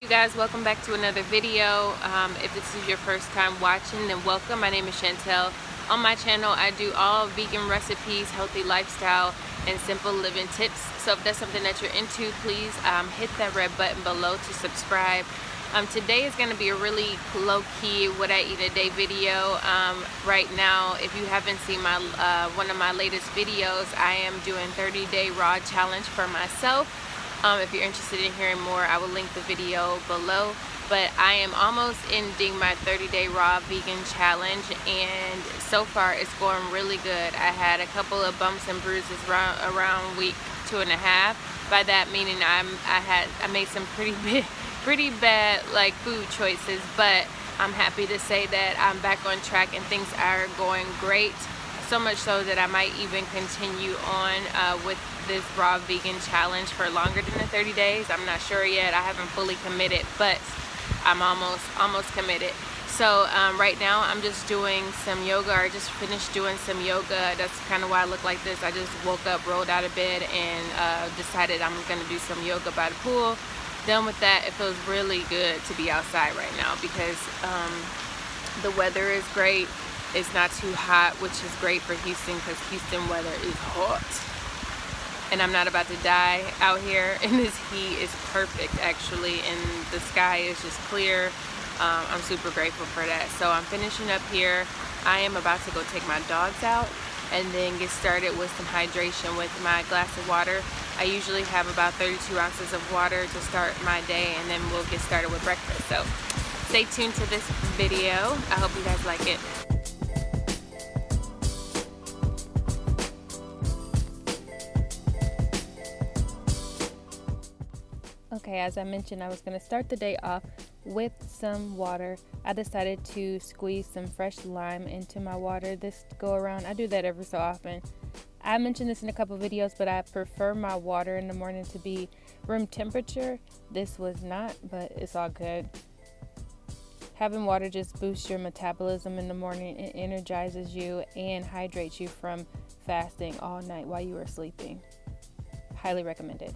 You guys, welcome back to another video. If this is your first time watching, then welcome. My name is Chantel. On my channel I do all vegan recipes, healthy lifestyle, and simple living tips. So if that's something that you're into, please hit that red button below to subscribe. Today is going to be a really low-key what I eat a day video. Right now, if you haven't seen my one of my latest videos, I am doing 30-day raw challenge for myself. If you're interested in hearing more, I will link the video below. But I am almost ending my 30-day raw vegan challenge, and so far it's going really good. I had a couple of bumps and bruises around week 2.5. By that meaning I made some pretty bad like food choices, but I'm happy to say that I'm back on track and things are going great. So much so that I might even continue on with this raw vegan challenge for longer than the 30 days. I'm not sure yet. I haven't fully committed, but I'm almost committed. So right now I'm just doing some yoga. I just finished doing some yoga. That's kind of why I look like this. I just woke up, rolled out of bed, and decided I'm gonna do some yoga by the pool. Done with that. It feels really good to be outside right now because the weather is great. It's not too hot, which is great for Houston because Houston weather is hot. And I'm not about to die out here, and this heat is perfect actually, and the sky is just clear. I'm super grateful for that. So I'm finishing up here. I am about to go take my dogs out and then get started with some hydration with my glass of water. I usually have about 32 ounces of water to start my day, and then we'll get started with breakfast. So stay tuned to this video. I hope you guys like it. Okay, as I mentioned, I was going to start the day off with some water. I decided to squeeze some fresh lime into my water this go around. I do that every so often. I mentioned this in a couple videos, but I prefer my water in the morning to be room temperature. This was not, but it's all good. Having water just boosts your metabolism in the morning. It energizes you and hydrates you from fasting all night while you are sleeping. Highly recommended.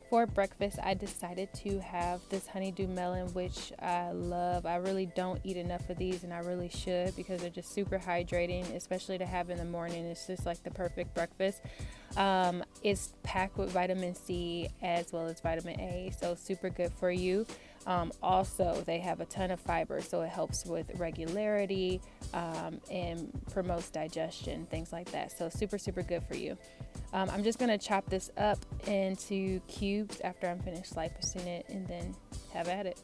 For breakfast, I decided to have this honeydew melon, which I love. I really don't eat enough of these, and I really should because they're just super hydrating, especially to have in the morning. It's just like the perfect breakfast. It's packed with vitamin C as well as vitamin A, so super good for you. Also, they have a ton of fiber, so it helps with regularity and promotes digestion, things like that. So super good for you. I'm just going to chop this up into cubes after I'm finished slicing it, and then have at it.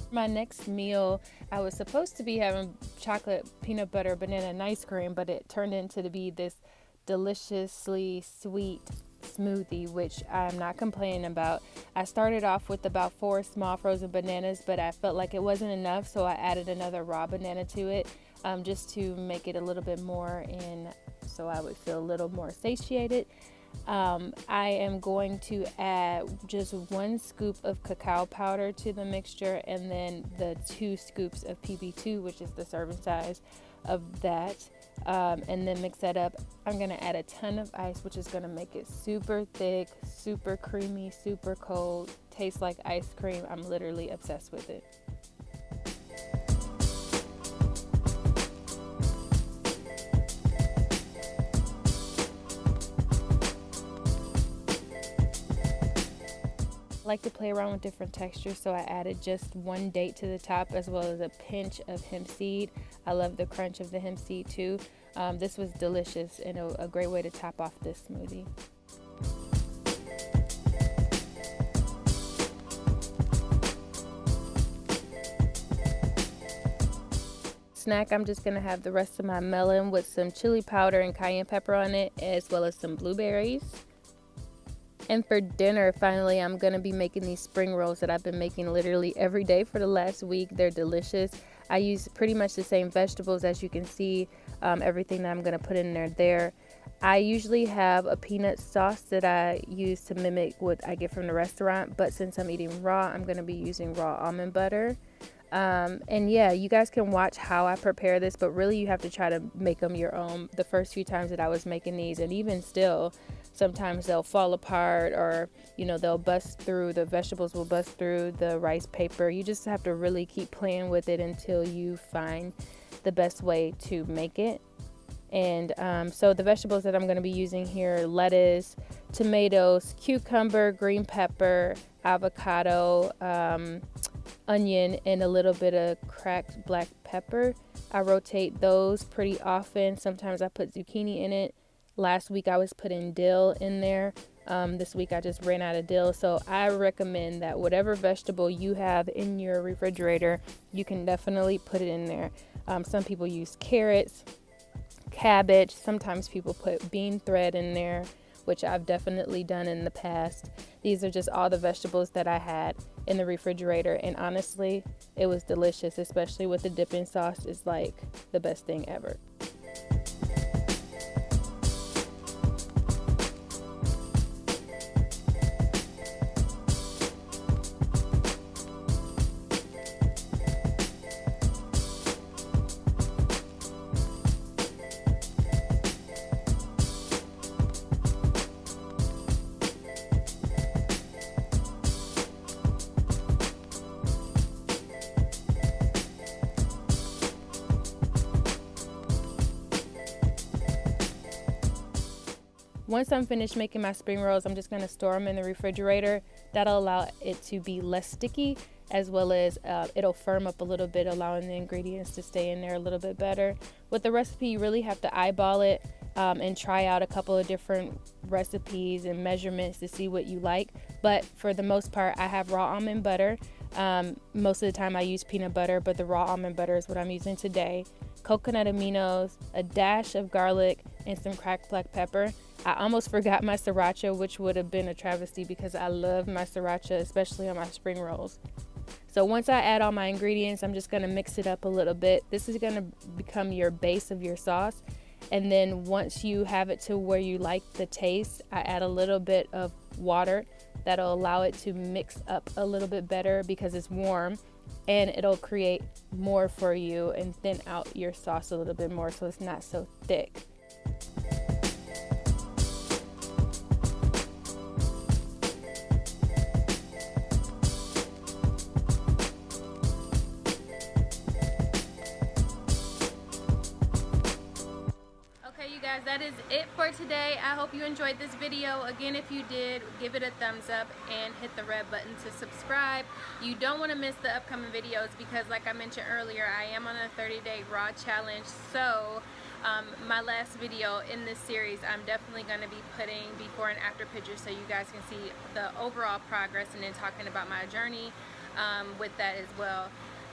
My next meal, I was supposed to be having chocolate peanut butter banana and ice cream, but it turned into to be this deliciously sweet smoothie, which I'm not complaining about. I started off with about 4 small frozen bananas, but I felt like it wasn't enough, so I added another raw banana to it, just to make it a little bit more, and so I would feel a little more satiated. I am going to add just 1 scoop of cacao powder to the mixture, and then the 2 scoops of PB2, which is the serving size of that, and then mix that up. I'm going to add a ton of ice, which is going to make it super thick, super creamy, super cold, tastes like ice cream. I'm literally obsessed with it. like to play around with different textures, so I added just 1 date to the top as well as a pinch of hemp seed. I love the crunch of the hemp seed too. This was delicious and a great way to top off this smoothie. snack, I'm just gonna have the rest of my melon with some chili powder and cayenne pepper on it, as well as some blueberries. And for dinner, finally, I'm gonna be making these spring rolls that I've been making literally every day for the last week. They're delicious. I use pretty much the same vegetables, as you can see, everything that I'm gonna put in there. I usually have a peanut sauce that I use to mimic what I get from the restaurant, but since I'm eating raw, I'm gonna be using raw almond butter. And yeah, you guys can watch how I prepare this, but really you have to try to make them your own. The first few times that I was making these, and even still, sometimes they'll fall apart, or they'll bust through, the vegetables will bust through the rice paper. You just have to really keep playing with it until you find the best way to make it. And so the vegetables that I'm going to be using here: lettuce, tomatoes, cucumber, green pepper, avocado, onion, and a little bit of cracked black pepper. I rotate those pretty often. Sometimes I put zucchini in it. Last week I was putting dill in there. This week I just ran out of dill. So I recommend that whatever vegetable you have in your refrigerator, you can definitely put it in there. Some people use carrots, cabbage. Sometimes people put bean thread in there, which I've definitely done in the past. These are just all the vegetables that I had in the refrigerator, and honestly, it was delicious, especially with the dipping sauce. It's like the best thing ever. Once I'm finished making my spring rolls, I'm just going to store them in the refrigerator. That'll allow it to be less sticky, as well as it'll firm up a little bit, allowing the ingredients to stay in there a little bit better. With the recipe, you really have to eyeball it and try out a couple of different recipes and measurements to see what you like. But for the most part, I have raw almond butter. Most of the time I use peanut butter, but the raw almond butter is what I'm using today. Coconut aminos, a dash of garlic, and some cracked black pepper. I almost forgot my sriracha, which would have been a travesty because I love my sriracha, especially on my spring rolls. So once I add all my ingredients, I'm just going to mix it up a little bit. This is going to become your base of your sauce. And then once you have it to where you like the taste, I add a little bit of water. That'll allow it to mix up a little bit better because it's warm, and it'll create more for you and thin out your sauce a little bit more so it's not so thick. Guys, that is it for today. I hope you enjoyed this video. Again, if you did, give it a thumbs up and hit the red button to subscribe. You don't want to miss the upcoming videos because, like I mentioned earlier, I am on a 30-day raw challenge. So my last video in this series, I'm definitely going to be putting before and after pictures so you guys can see the overall progress, and then talking about my journey with that as well.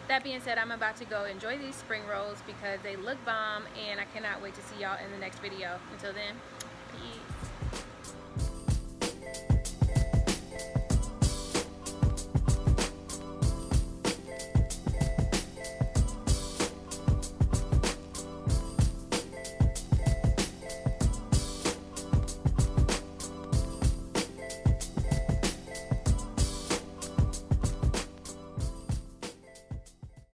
That being said, I'm about to go enjoy these spring rolls because they look bomb, and I cannot wait to see y'all in the next video. Until then.